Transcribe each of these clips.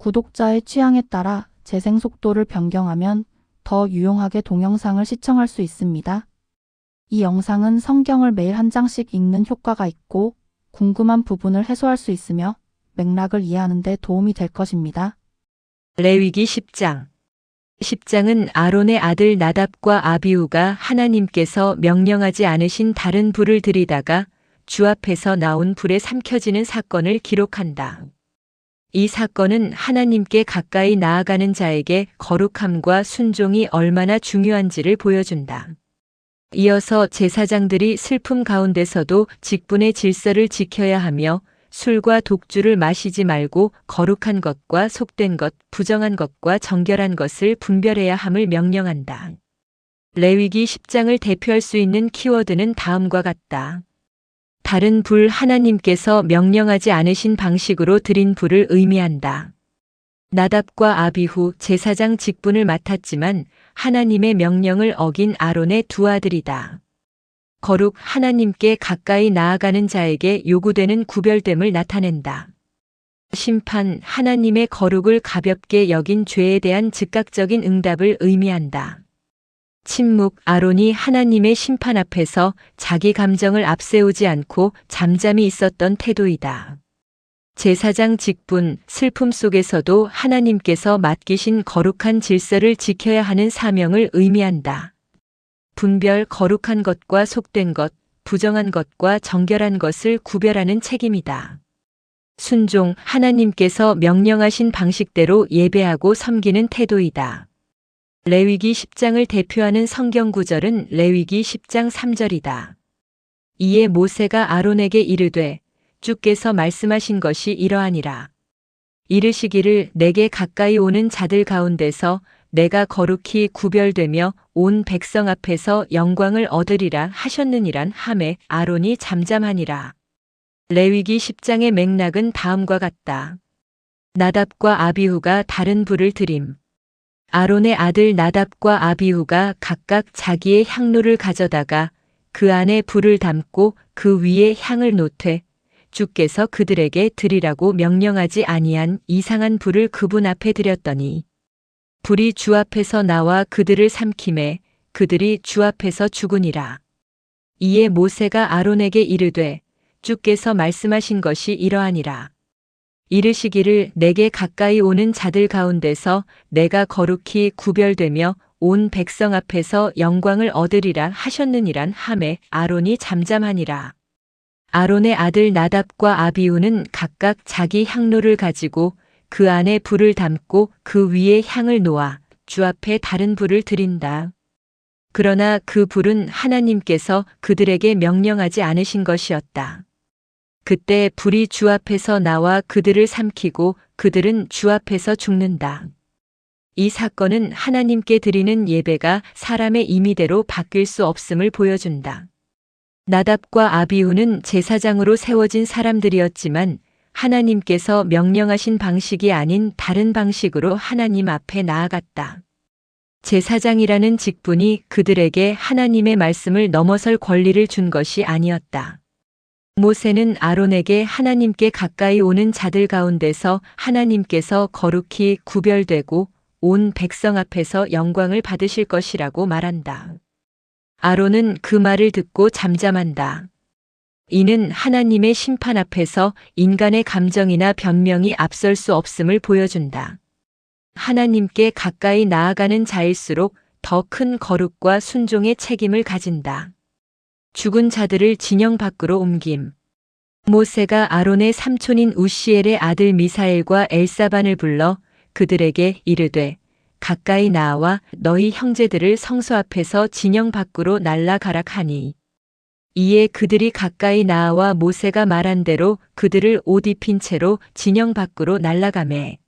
구독자의 취향에 따라 재생 속도를 변경하면 더 유용하게 동영상을 시청할 수 있습니다. 이 영상은 성경을 매일 한 장씩 읽는 효과가 있고 궁금한 부분을 해소할 수 있으며 맥락을 이해하는 데 도움이 될 것입니다. 레위기 10장. 10장은 아론의 아들 나답과 아비후가 하나님께서 명령하지 않으신 다른 불을 들이다가 주 앞에서 나온 불에 삼켜지는 사건을 기록한다. 이 사건은 하나님께 가까이 나아가는 자에게 거룩함과 순종이 얼마나 중요한지를 보여준다. 이어서 제사장들이 슬픔 가운데서도 직분의 질서를 지켜야 하며 술과 독주를 마시지 말고 거룩한 것과 속된 것, 부정한 것과 정결한 것을 분별해야 함을 명령한다. 레위기 10장을 대표할 수 있는 키워드는 다음과 같다. 다른 불, 하나님께서 명령하지 않으신 방식으로 드린 불을 의미한다. 나답과 아비후 제사장 직분을 맡았지만 하나님의 명령을 어긴 아론의 두 아들이다. 거룩, 하나님께 가까이 나아가는 자에게 요구되는 구별됨을 나타낸다. 심판, 하나님의 거룩을 가볍게 여긴 죄에 대한 즉각적인 응답을 의미한다. 침묵, 아론이 하나님의 심판 앞에서 자기 감정을 앞세우지 않고 잠잠히 있었던 태도이다. 제사장 직분, 슬픔 속에서도 하나님께서 맡기신 거룩한 질서를 지켜야 하는 사명을 의미한다. 분별, 거룩한 것과 속된 것, 부정한 것과 정결한 것을 구별하는 책임이다. 순종, 하나님께서 명령하신 방식대로 예배하고 섬기는 태도이다. 레위기 10장을 대표하는 성경 구절은 레위기 10장 3절이다. 이에 모세가 아론에게 이르되 주께서 말씀하신 것이 이러하니라. 이르시기를 내게 가까이 오는 자들 가운데서 내가 거룩히 구별되며 온 백성 앞에서 영광을 얻으리라 하셨느니란 하매 아론이 잠잠하니라. 레위기 10장의 맥락은 다음과 같다. 나답과 아비후가 다른 불을 드림. 아론의 아들 나답과 아비후가 각각 자기의 향로를 가져다가 그 안에 불을 담고 그 위에 향을 놓되 주께서 그들에게 드리라고 명령하지 아니한 이상한 불을 그분 앞에 드렸더니 불이 주 앞에서 나와 그들을 삼키매 그들이 주 앞에서 죽으니라. 이에 모세가 아론에게 이르되 주께서 말씀하신 것이 이러하니라. 이르시기를 내게 가까이 오는 자들 가운데서 내가 거룩히 구별되며 온 백성 앞에서 영광을 얻으리라 하셨느니란 하매 아론이 잠잠하니라. 아론의 아들 나답과 아비후는 각각 자기 향로를 가지고 그 안에 불을 담고 그 위에 향을 놓아 주 앞에 다른 불을 드린다. 그러나 그 불은 하나님께서 그들에게 명령하지 않으신 것이었다. 그때 불이 주 앞에서 나와 그들을 삼키고 그들은 주 앞에서 죽는다. 이 사건은 하나님께 드리는 예배가 사람의 임의대로 바뀔 수 없음을 보여준다. 나답과 아비후는 제사장으로 세워진 사람들이었지만 하나님께서 명령하신 방식이 아닌 다른 방식으로 하나님 앞에 나아갔다. 제사장이라는 직분이 그들에게 하나님의 말씀을 넘어설 권리를 준 것이 아니었다. 모세는 아론에게 하나님께 가까이 오는 자들 가운데서 하나님께서 거룩히 구별되고 온 백성 앞에서 영광을 받으실 것이라고 말한다. 아론은 그 말을 듣고 잠잠한다. 이는 하나님의 심판 앞에서 인간의 감정이나 변명이 앞설 수 없음을 보여준다. 하나님께 가까이 나아가는 자일수록 더 큰 거룩과 순종의 책임을 가진다. 죽은 자들을 진영 밖으로 옮김. 모세가 아론의 삼촌인 우시엘의 아들 미사엘과 엘사반을 불러 그들에게 이르되 가까이 나와 너희 형제들을 성소 앞에서 진영 밖으로 날라가락 하니. 이에 그들이 가까이 나와 모세가 말한 대로 그들을 옷 입힌 채로 진영 밖으로 날라가매.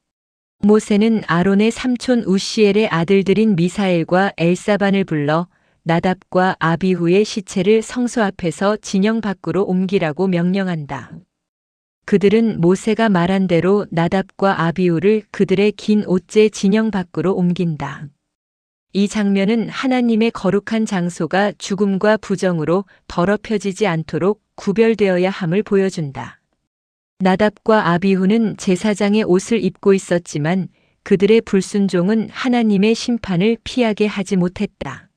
모세는 아론의 삼촌 우시엘의 아들들인 미사엘과 엘사반을 불러 나답과 아비후의 시체를 성소 앞에서 진영 밖으로 옮기라고 명령한다. 그들은 모세가 말한 대로 나답과 아비후를 그들의 긴 옷제 진영 밖으로 옮긴다. 이 장면은 하나님의 거룩한 장소가 죽음과 부정으로 더럽혀지지 않도록 구별되어야 함을 보여준다. 나답과 아비후는 제사장의 옷을 입고 있었지만 그들의 불순종은 하나님의 심판을 피하게 하지 못했다.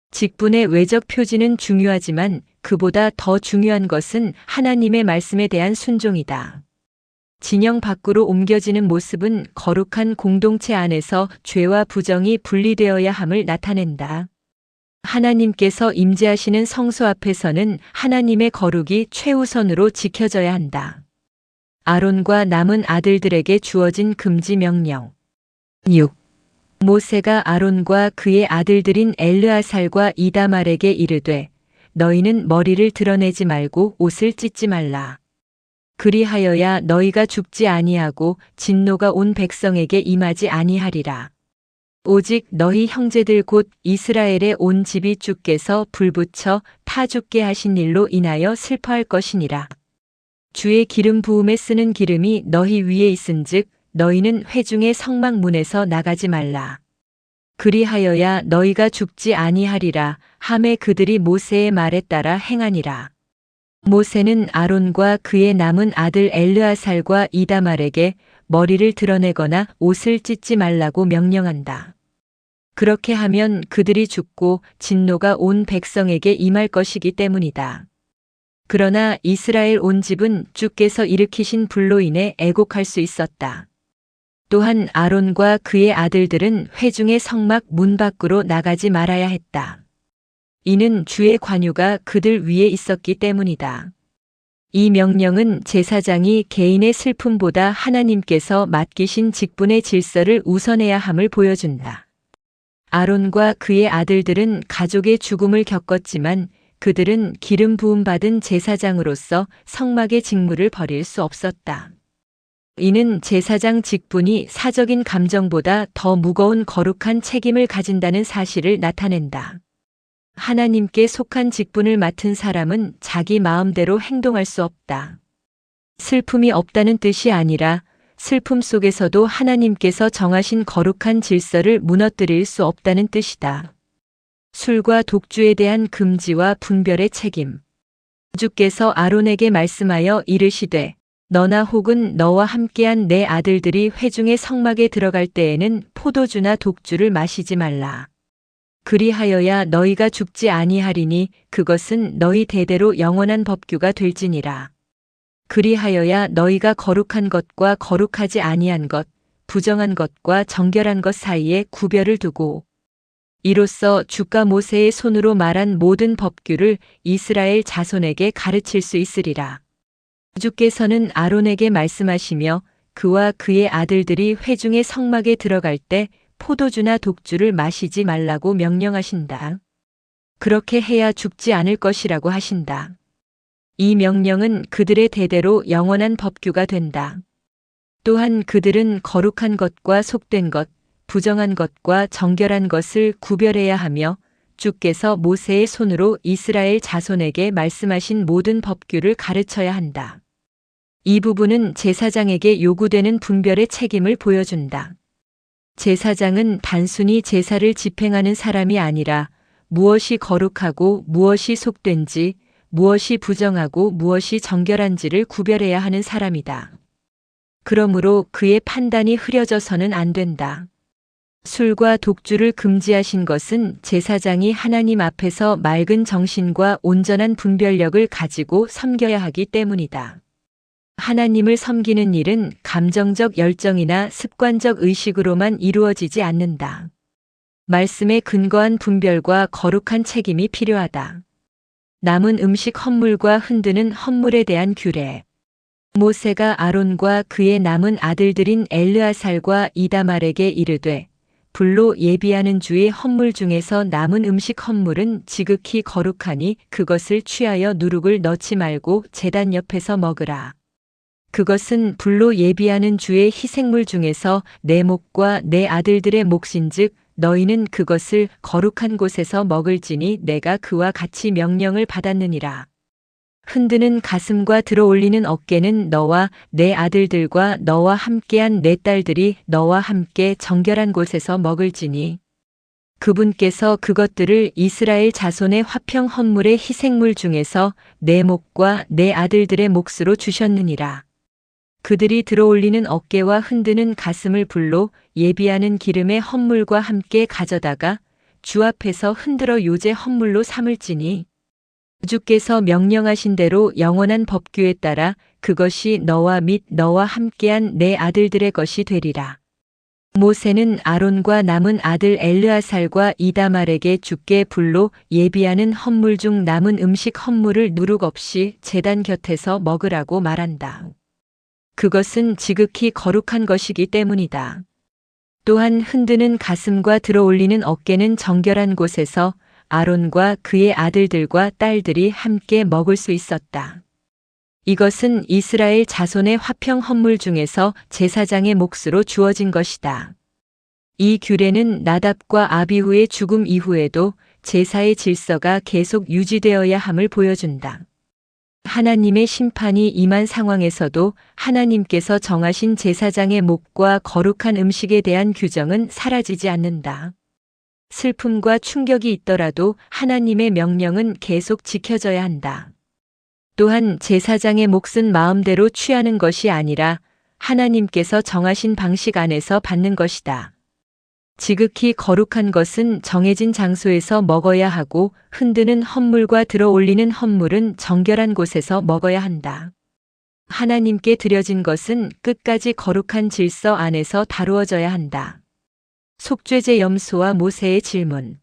직분의 외적 표지는 중요하지만 그보다 더 중요한 것은 하나님의 말씀에 대한 순종이다. 진영 밖으로 옮겨지는 모습은 거룩한 공동체 안에서 죄와 부정이 분리되어야 함을 나타낸다. 하나님께서 임재하시는 성소 앞에서는 하나님의 거룩이 최우선으로 지켜져야 한다. 아론과 남은 아들들에게 주어진 금지 명령. 6. 모세가 아론과 그의 아들들인 엘르아살과 이다말에게 이르되 너희는 머리를 드러내지 말고 옷을 찢지 말라. 그리하여야 너희가 죽지 아니하고 진노가 온 백성에게 임하지 아니하리라. 오직 너희 형제들 곧 이스라엘의 온 집이 주께서 불붙여 타 죽게 하신 일로 인하여 슬퍼할 것이니라. 주의 기름 부음에 쓰는 기름이 너희 위에 있은즉 너희는 회중의 성막문에서 나가지 말라. 그리하여야 너희가 죽지 아니하리라 하매 그들이 모세의 말에 따라 행하니라. 모세는 아론과 그의 남은 아들 엘르아살과 이다말에게 머리를 드러내거나 옷을 찢지 말라고 명령한다. 그렇게 하면 그들이 죽고 진노가 온 백성에게 임할 것이기 때문이다. 그러나 이스라엘 온 집은 주께서 일으키신 불로 인해 애곡할 수 있었다. 또한 아론과 그의 아들들은 회중의 성막 문 밖으로 나가지 말아야 했다. 이는 주의 관유가 그들 위에 있었기 때문이다. 이 명령은 제사장이 개인의 슬픔보다 하나님께서 맡기신 직분의 질서를 우선해야 함을 보여준다. 아론과 그의 아들들은 가족의 죽음을 겪었지만 그들은 기름 부음 받은 제사장으로서 성막의 직무를 버릴 수 없었다. 이는 제사장 직분이 사적인 감정보다 더 무거운 거룩한 책임을 가진다는 사실을 나타낸다. 하나님께 속한 직분을 맡은 사람은 자기 마음대로 행동할 수 없다. 슬픔이 없다는 뜻이 아니라 슬픔 속에서도 하나님께서 정하신 거룩한 질서를 무너뜨릴 수 없다는 뜻이다. 술과 독주에 대한 금지와 분별의 책임. 주께서 아론에게 말씀하여 이르시되 너나 혹은 너와 함께한 내 아들들이 회중의 성막에 들어갈 때에는 포도주나 독주를 마시지 말라. 그리하여야 너희가 죽지 아니하리니 그것은 너희 대대로 영원한 법규가 될지니라. 그리하여야 너희가 거룩한 것과 거룩하지 아니한 것, 부정한 것과 정결한 것 사이에 구별을 두고 이로써 주가 모세의 손으로 말한 모든 법규를 이스라엘 자손에게 가르칠 수 있으리라. 주께서는 아론에게 말씀하시며 그와 그의 아들들이 회중의 성막에 들어갈 때 포도주나 독주를 마시지 말라고 명령하신다. 그렇게 해야 죽지 않을 것이라고 하신다. 이 명령은 그들의 대대로 영원한 법규가 된다. 또한 그들은 거룩한 것과 속된 것, 부정한 것과 정결한 것을 구별해야 하며 주께서 모세의 손으로 이스라엘 자손에게 말씀하신 모든 법규를 가르쳐야 한다. 이 부분은 제사장에게 요구되는 분별의 책임을 보여준다. 제사장은 단순히 제사를 집행하는 사람이 아니라 무엇이 거룩하고 무엇이 속된지, 무엇이 부정하고 무엇이 정결한지를 구별해야 하는 사람이다. 그러므로 그의 판단이 흐려져서는 안 된다. 술과 독주를 금지하신 것은 제사장이 하나님 앞에서 맑은 정신과 온전한 분별력을 가지고 섬겨야 하기 때문이다. 하나님을 섬기는 일은 감정적 열정이나 습관적 의식으로만 이루어지지 않는다. 말씀에 근거한 분별과 거룩한 책임이 필요하다. 남은 음식 헌물과 흔드는 헌물에 대한 규례. 모세가 아론과 그의 남은 아들들인 엘르아살과 이다말에게 이르되 불로 예비하는 주의 헌물 중에서 남은 음식 헌물은 지극히 거룩하니 그것을 취하여 누룩을 넣지 말고 제단 옆에서 먹으라. 그것은 불로 예비하는 주의 희생물 중에서 내 목과 내 아들들의 몫인즉 너희는 그것을 거룩한 곳에서 먹을지니 내가 그와 같이 명령을 받았느니라. 흔드는 가슴과 들어올리는 어깨는 너와 내 아들들과 너와 함께한 내 딸들이 너와 함께 정결한 곳에서 먹을지니 그분께서 그것들을 이스라엘 자손의 화평 헌물의 희생물 중에서 내 목과 내 아들들의 몫으로 주셨느니라. 그들이 들어올리는 어깨와 흔드는 가슴을 불로 예비하는 기름의 헌물과 함께 가져다가 주 앞에서 흔들어 요제 헌물로 삼을지니 주께서 명령하신 대로 영원한 법규에 따라 그것이 너와 및 너와 함께한 내 아들들의 것이 되리라. 모세는 아론과 남은 아들 엘르아살과 이다말에게 주께 불로 예비하는 헌물 중 남은 음식 헌물을 누룩 없이 제단 곁에서 먹으라고 말한다. 그것은 지극히 거룩한 것이기 때문이다. 또한 흔드는 가슴과 들어올리는 어깨는 정결한 곳에서 아론과 그의 아들들과 딸들이 함께 먹을 수 있었다. 이것은 이스라엘 자손의 화평 헌물 중에서 제사장의 몫으로 주어진 것이다. 이 규례는 나답과 아비후의 죽음 이후에도 제사의 질서가 계속 유지되어야 함을 보여준다. 하나님의 심판이 임한 상황에서도 하나님께서 정하신 제사장의 몫과 거룩한 음식에 대한 규정은 사라지지 않는다. 슬픔과 충격이 있더라도 하나님의 명령은 계속 지켜져야 한다. 또한 제사장의 몫은 마음대로 취하는 것이 아니라 하나님께서 정하신 방식 안에서 받는 것이다. 지극히 거룩한 것은 정해진 장소에서 먹어야 하고 흔드는 헌물과 들어 올리는 헌물은 정결한 곳에서 먹어야 한다. 하나님께 드려진 것은 끝까지 거룩한 질서 안에서 다루어져야 한다. 속죄제 염소와 모세의 질문.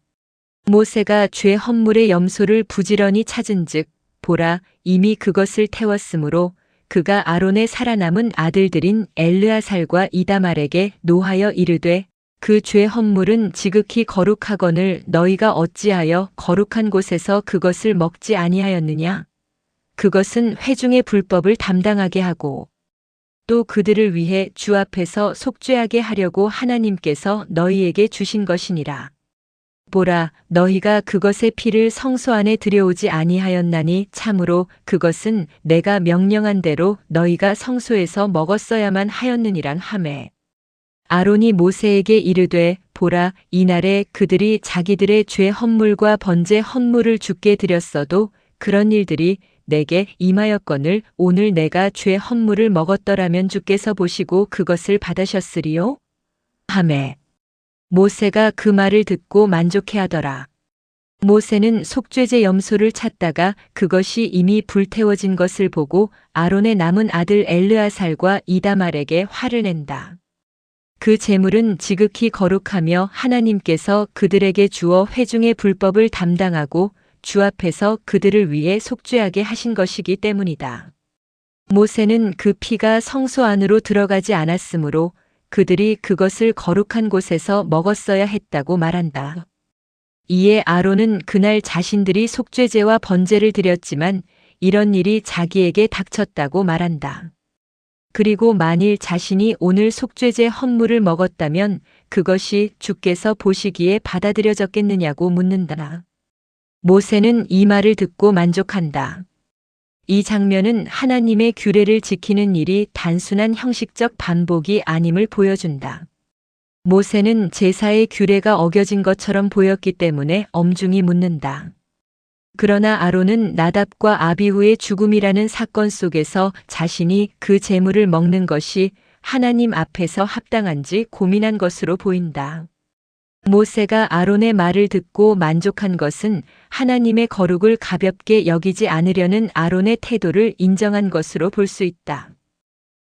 모세가 죄 헌물의 염소를 부지런히 찾은즉 보라 이미 그것을 태웠으므로 그가 아론의 살아남은 아들들인 엘르아살과 이다말에게 노하여 이르되 그 죄 헌물은 지극히 거룩하거늘 너희가 어찌하여 거룩한 곳에서 그것을 먹지 아니하였느냐? 그것은 회중의 불법을 담당하게 하고 또 그들을 위해 주 앞에서 속죄하게 하려고 하나님께서 너희에게 주신 것이니라. 보라, 너희가 그것의 피를 성소 안에 들여오지 아니하였나니 참으로 그것은 내가 명령한 대로 너희가 성소에서 먹었어야만 하였느니랑 하매. 아론이 모세에게 이르되 보라 이날에 그들이 자기들의 죄 헌물과 번제 헌물을 주께 드렸어도 그런 일들이 내게 임하였거늘 오늘 내가 죄 헌물을 먹었더라면 주께서 보시고 그것을 받으셨으리요? 하매. 모세가 그 말을 듣고 만족해하더라. 모세는 속죄제 염소를 찾다가 그것이 이미 불태워진 것을 보고 아론의 남은 아들 엘르아살과 이다말에게 화를 낸다. 그 제물은 지극히 거룩하며 하나님께서 그들에게 주어 회중의 불법을 담당하고 주 앞에서 그들을 위해 속죄하게 하신 것이기 때문이다. 모세는 그 피가 성소 안으로 들어가지 않았으므로 그들이 그것을 거룩한 곳에서 먹었어야 했다고 말한다. 이에 아론은 그날 자신들이 속죄제와 번제를 드렸지만 이런 일이 자기에게 닥쳤다고 말한다. 그리고 만일 자신이 오늘 속죄제 헌물을 먹었다면 그것이 주께서 보시기에 받아들여졌겠느냐고 묻는다. 모세는 이 말을 듣고 만족한다. 이 장면은 하나님의 규례를 지키는 일이 단순한 형식적 반복이 아님을 보여준다. 모세는 제사의 규례가 어겨진 것처럼 보였기 때문에 엄중히 묻는다. 그러나 아론은 나답과 아비후의 죽음이라는 사건 속에서 자신이 그 제물을 먹는 것이 하나님 앞에서 합당한지 고민한 것으로 보인다. 모세가 아론의 말을 듣고 만족한 것은 하나님의 거룩을 가볍게 여기지 않으려는 아론의 태도를 인정한 것으로 볼 수 있다.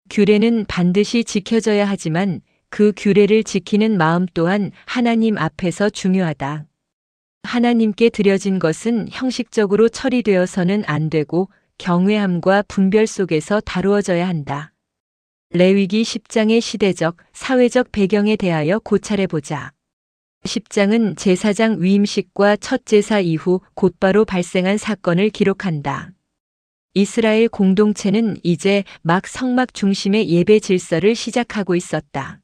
규례는 반드시 지켜져야 하지만 그 규례를 지키는 마음 또한 하나님 앞에서 중요하다. 하나님께 드려진 것은 형식적으로 처리되어서는 안 되고 경외함과 분별 속에서 다루어져야 한다. 레위기 10장의 시대적, 사회적 배경에 대하여 고찰해보자. 10장은 제사장 위임식과 첫 제사 이후 곧바로 발생한 사건을 기록한다. 이스라엘 공동체는 이제 막 성막 중심의 예배 질서를 시작하고 있었다.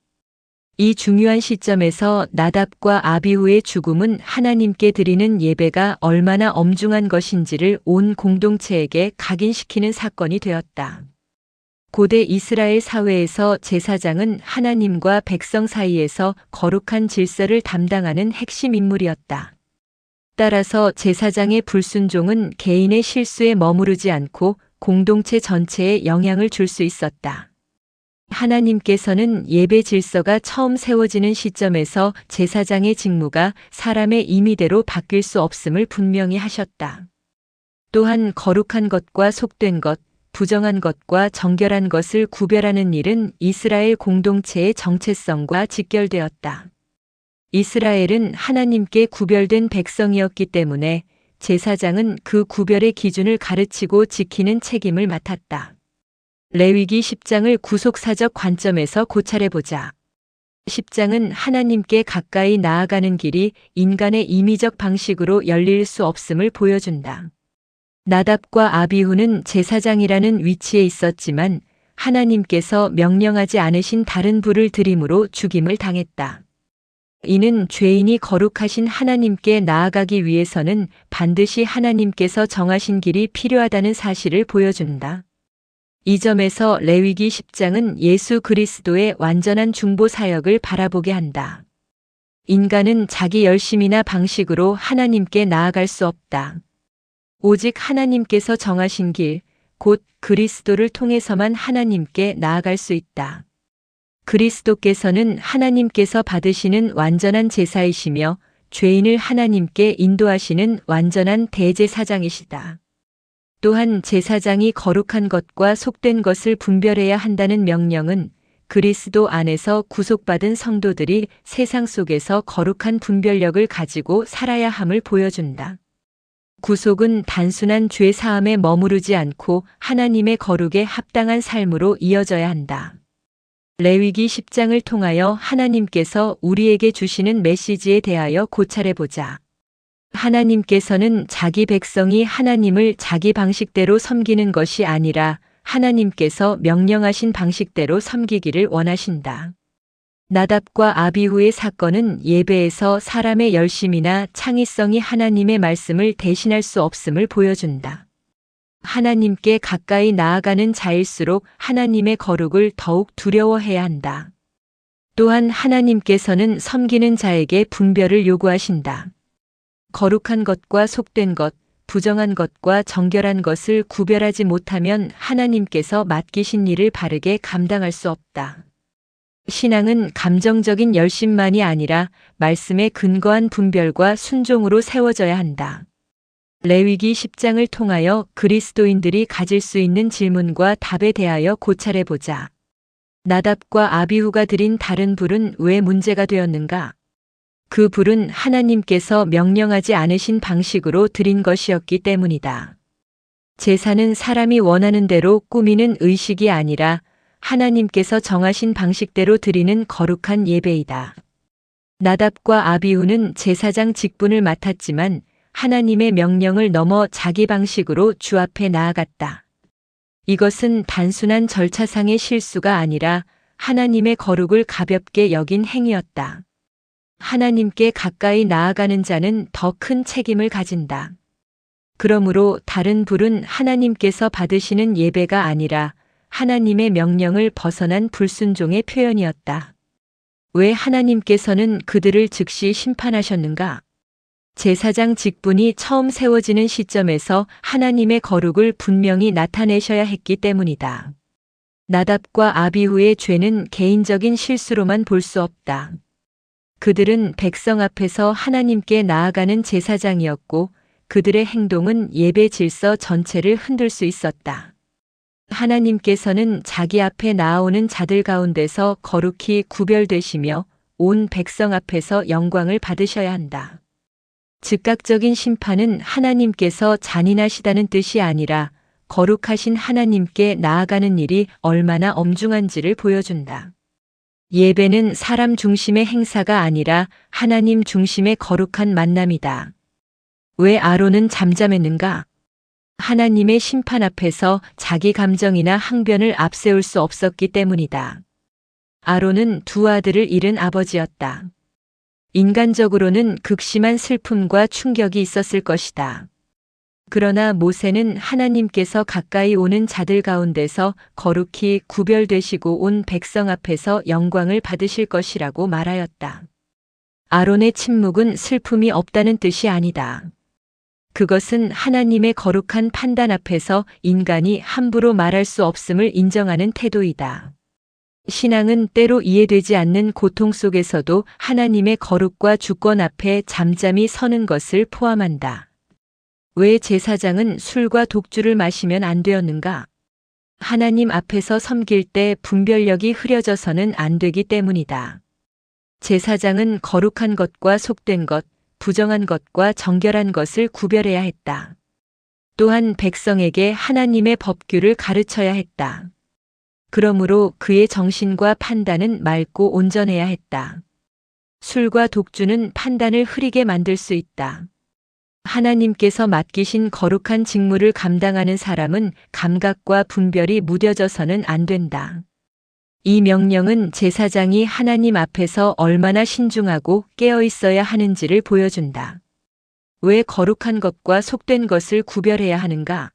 이 중요한 시점에서 나답과 아비후의 죽음은 하나님께 드리는 예배가 얼마나 엄중한 것인지를 온 공동체에게 각인시키는 사건이 되었다. 고대 이스라엘 사회에서 제사장은 하나님과 백성 사이에서 거룩한 질서를 담당하는 핵심 인물이었다. 따라서 제사장의 불순종은 개인의 실수에 머무르지 않고 공동체 전체에 영향을 줄 수 있었다. 하나님께서는 예배 질서가 처음 세워지는 시점에서 제사장의 직무가 사람의 임의대로 바뀔 수 없음을 분명히 하셨다. 또한 거룩한 것과 속된 것, 부정한 것과 정결한 것을 구별하는 일은 이스라엘 공동체의 정체성과 직결되었다. 이스라엘은 하나님께 구별된 백성이었기 때문에 제사장은 그 구별의 기준을 가르치고 지키는 책임을 맡았다. 레위기 10장을 구속사적 관점에서 고찰해보자. 10장은 하나님께 가까이 나아가는 길이 인간의 임의적 방식으로 열릴 수 없음을 보여준다. 나답과 아비후는 제사장이라는 위치에 있었지만 하나님께서 명령하지 않으신 다른 불을 들임으로 죽임을 당했다. 이는 죄인이 거룩하신 하나님께 나아가기 위해서는 반드시 하나님께서 정하신 길이 필요하다는 사실을 보여준다. 이 점에서 레위기 10장은 예수 그리스도의 완전한 중보 사역을 바라보게 한다. 인간은 자기 열심이나 방식으로 하나님께 나아갈 수 없다. 오직 하나님께서 정하신 길, 곧 그리스도를 통해서만 하나님께 나아갈 수 있다. 그리스도께서는 하나님께서 받으시는 완전한 제사이시며 죄인을 하나님께 인도하시는 완전한 대제사장이시다. 또한 제사장이 거룩한 것과 속된 것을 분별해야 한다는 명령은 그리스도 안에서 구속받은 성도들이 세상 속에서 거룩한 분별력을 가지고 살아야 함을 보여준다. 구속은 단순한 죄 사함에 머무르지 않고 하나님의 거룩에 합당한 삶으로 이어져야 한다. 레위기 10장을 통하여 하나님께서 우리에게 주시는 메시지에 대하여 고찰해보자. 하나님께서는 자기 백성이 하나님을 자기 방식대로 섬기는 것이 아니라 하나님께서 명령하신 방식대로 섬기기를 원하신다. 나답과 아비후의 사건은 예배에서 사람의 열심이나 창의성이 하나님의 말씀을 대신할 수 없음을 보여준다. 하나님께 가까이 나아가는 자일수록 하나님의 거룩을 더욱 두려워해야 한다. 또한 하나님께서는 섬기는 자에게 분별을 요구하신다. 거룩한 것과 속된 것, 부정한 것과 정결한 것을 구별하지 못하면 하나님께서 맡기신 일을 바르게 감당할 수 없다. 신앙은 감정적인 열심만이 아니라 말씀에 근거한 분별과 순종으로 세워져야 한다. 레위기 10장을 통하여 그리스도인들이 가질 수 있는 질문과 답에 대하여 고찰해보자. 나답과 아비후가 드린 다른 불은 왜 문제가 되었는가? 그 불은 하나님께서 명령하지 않으신 방식으로 드린 것이었기 때문이다. 제사는 사람이 원하는 대로 꾸미는 의식이 아니라 하나님께서 정하신 방식대로 드리는 거룩한 예배이다. 나답과 아비후는 제사장 직분을 맡았지만 하나님의 명령을 넘어 자기 방식으로 주 앞에 나아갔다. 이것은 단순한 절차상의 실수가 아니라 하나님의 거룩을 가볍게 여긴 행위였다. 하나님께 가까이 나아가는 자는 더 큰 책임을 가진다. 그러므로 다른 불은 하나님께서 받으시는 예배가 아니라 하나님의 명령을 벗어난 불순종의 표현이었다. 왜 하나님께서는 그들을 즉시 심판하셨는가? 제사장 직분이 처음 세워지는 시점에서 하나님의 거룩을 분명히 나타내셔야 했기 때문이다. 나답과 아비후의 죄는 개인적인 실수로만 볼 수 없다. 그들은 백성 앞에서 하나님께 나아가는 제사장이었고 그들의 행동은 예배 질서 전체를 흔들 수 있었다. 하나님께서는 자기 앞에 나아오는 자들 가운데서 거룩히 구별되시며 온 백성 앞에서 영광을 받으셔야 한다. 즉각적인 심판은 하나님께서 잔인하시다는 뜻이 아니라 거룩하신 하나님께 나아가는 일이 얼마나 엄중한지를 보여준다. 예배는 사람 중심의 행사가 아니라 하나님 중심의 거룩한 만남이다. 왜 아론은 잠잠했는가? 하나님의 심판 앞에서 자기 감정이나 항변을 앞세울 수 없었기 때문이다. 아론은 두 아들을 잃은 아버지였다. 인간적으로는 극심한 슬픔과 충격이 있었을 것이다. 그러나 모세는 하나님께서 가까이 오는 자들 가운데서 거룩히 구별되시고 온 백성 앞에서 영광을 받으실 것이라고 말하였다. 아론의 침묵은 슬픔이 없다는 뜻이 아니다. 그것은 하나님의 거룩한 판단 앞에서 인간이 함부로 말할 수 없음을 인정하는 태도이다. 신앙은 때로 이해되지 않는 고통 속에서도 하나님의 거룩과 주권 앞에 잠잠히 서는 것을 포함한다. 왜 제사장은 술과 독주를 마시면 안 되었는가? 하나님 앞에서 섬길 때 분별력이 흐려져서는 안 되기 때문이다. 제사장은 거룩한 것과 속된 것, 부정한 것과 정결한 것을 구별해야 했다. 또한 백성에게 하나님의 법규를 가르쳐야 했다. 그러므로 그의 정신과 판단은 맑고 온전해야 했다. 술과 독주는 판단을 흐리게 만들 수 있다. 하나님께서 맡기신 거룩한 직무를 감당하는 사람은 감각과 분별이 무뎌져서는 안 된다. 이 명령은 제사장이 하나님 앞에서 얼마나 신중하고 깨어 있어야 하는지를 보여준다. 왜 거룩한 것과 속된 것을 구별해야 하는가?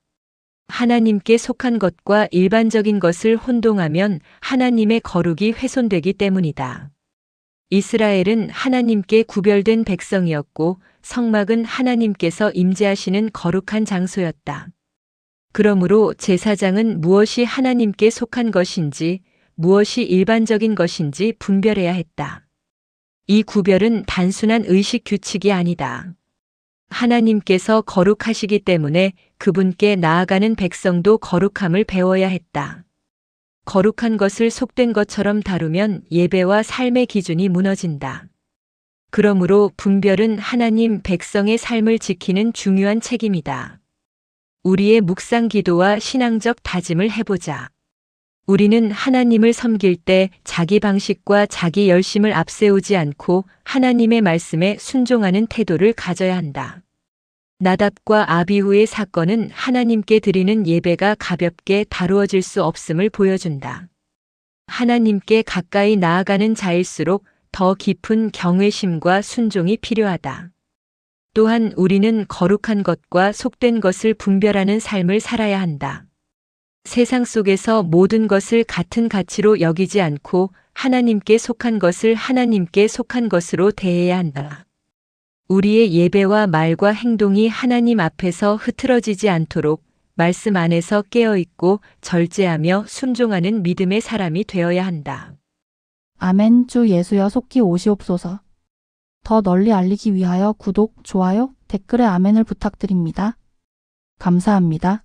하나님께 속한 것과 일반적인 것을 혼동하면 하나님의 거룩이 훼손되기 때문이다. 이스라엘은 하나님께 구별된 백성이었고 성막은 하나님께서 임재하시는 거룩한 장소였다. 그러므로 제사장은 무엇이 하나님께 속한 것인지 무엇이 일반적인 것인지 분별해야 했다. 이 구별은 단순한 의식 규칙이 아니다. 하나님께서 거룩하시기 때문에 그분께 나아가는 백성도 거룩함을 배워야 했다. 거룩한 것을 속된 것처럼 다루면 예배와 삶의 기준이 무너진다. 그러므로 분별은 하나님 백성의 삶을 지키는 중요한 책임이다. 우리의 묵상 기도와 신앙적 다짐을 해보자. 우리는 하나님을 섬길 때 자기 방식과 자기 열심을 앞세우지 않고 하나님의 말씀에 순종하는 태도를 가져야 한다. 나답과 아비후의 사건은 하나님께 드리는 예배가 가볍게 다루어질 수 없음을 보여준다. 하나님께 가까이 나아가는 자일수록 더 깊은 경외심과 순종이 필요하다. 또한 우리는 거룩한 것과 속된 것을 분별하는 삶을 살아야 한다. 세상 속에서 모든 것을 같은 가치로 여기지 않고 하나님께 속한 것을 하나님께 속한 것으로 대해야 한다. 우리의 예배와 말과 행동이 하나님 앞에서 흐트러지지 않도록 말씀 안에서 깨어있고 절제하며 순종하는 믿음의 사람이 되어야 한다. 아멘. 주 예수여 속히 오시옵소서. 더 널리 알리기 위하여 구독, 좋아요, 댓글에 아멘을 부탁드립니다. 감사합니다.